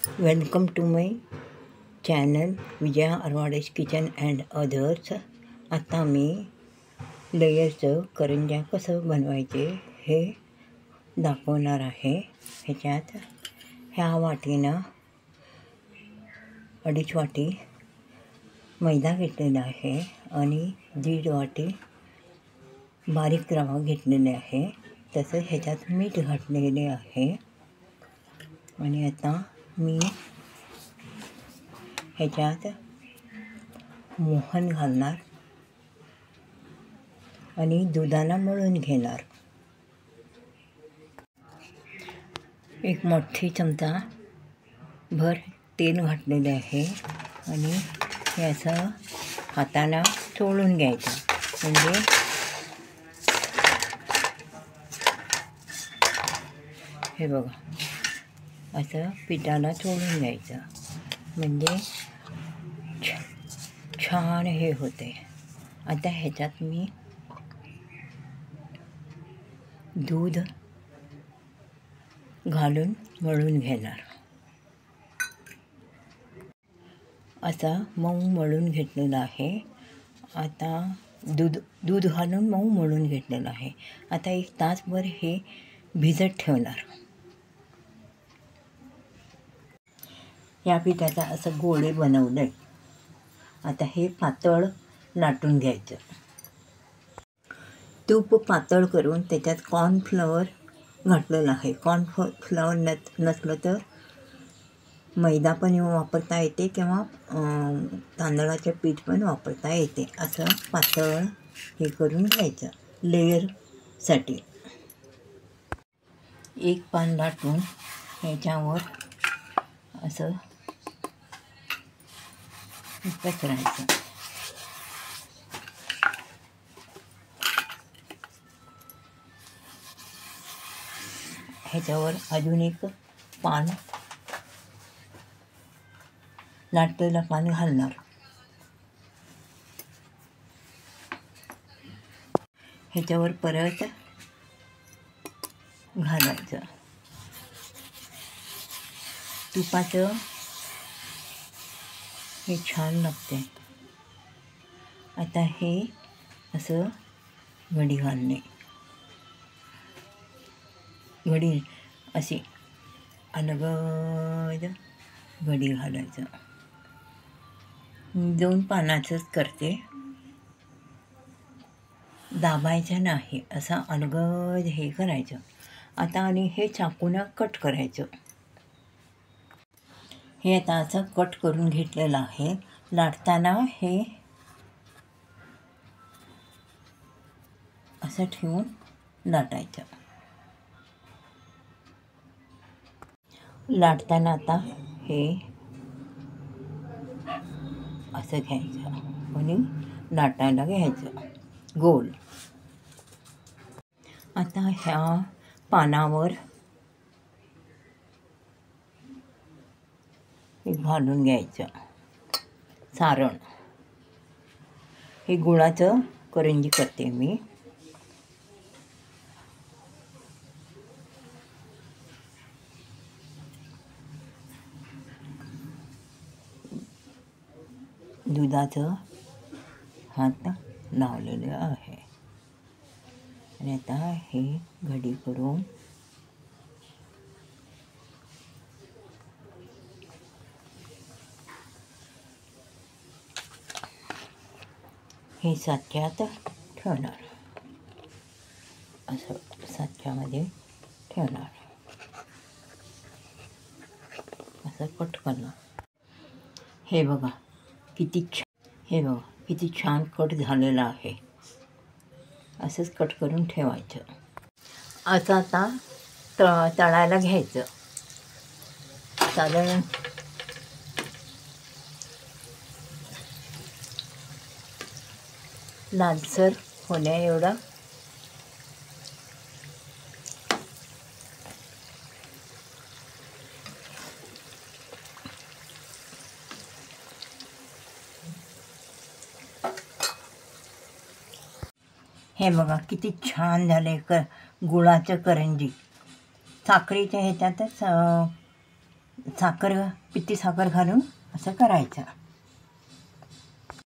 Welcome to my channel Vijaya Arwade's kitchen and others. आता मी लेयरचं करंज्या कसं बनवायचे हे दाखवणार आहे. ह्याच्यात ह्या वाटीनं 2.5 वाटी मैदा घेतलेला आहे आणि 1.5 वाटी बारीक रवा घेतलेले आहे. तसंच ह्याच्यात मीठ घातलेले आहे. आणि आता मी ह्याच्यात मोहन घालणार आणि दुधाला मळून घेणार. एक मोठी चमचा भर तेल घातलेले आहे आणि हे असं हाताला चोळून घ्यायचं. म्हणजे हे बघा, असं पिठाला चोळून घ्यायचं म्हणजे छान हे होते. आता ह्याच्यात मी दूध घालून मळून घेणार. असा मऊ मळून घेतलेला आहे. आता दूध घालून मऊ मळून घेतलेलं आहे. आता 1 तासभर हे भिजत ठेवणार. या पिठाचा असं गोळे बनवले. आता हे पातळ लाटून घ्यायचं. तूप पातळ करून त्याच्यात कॉर्नफ्लॉवर घातलेलं आहे. कॉर्नफ्लॉवर नसलं तर मैदा पण वापरता येते किंवा तांदळाचे पीठ पण वापरता येते. असं पातळ हे करून घ्यायचं लेयरसाठी. एक पान लाटून ह्याच्यावर असं पसरायचं. ह्याच्यावर अजून एक पान लाटलेलं पान घालणार. ह्याच्यावर परत घालायचं. तुपाचं हे छान लागते. आता हे असं घडी घालणे. घडी अशी अलगद घडी घालायचं. 2 पानाचंच करते, दाबायचं नाही. असं अलगद हे करायचं. आता आणि हे चाकूनं कट करायचं. हे आता असं कट करून घेतलेलं आहे. लाटताना हे असं ठेवून लाटायचं. लाटताना आता हे असं घ्यायचं आणि लाटायला घ्यायचं गोल. आता ह्या पानावर हे घालून घ्यायचं सारण. हे गुळाचं करंजी करते मी. दुधाचं हात लावलेलं आहे. आणि आता हे घडी करून हे साच्यात ठेवणार. असं साच्यामध्ये ठेवणार. असं कट करणार. हे बघा किती छान कट झालेलं आहे. असंच कट करून ठेवायचं. असं आता तळायला घ्यायचं. साधारण लालसर होण्या एवढा हे बघा किती छान झाले गुळाचं करंजी. साखरेच्या ह्याच्यातच साखर पिठी साखर घालून असं करायचं.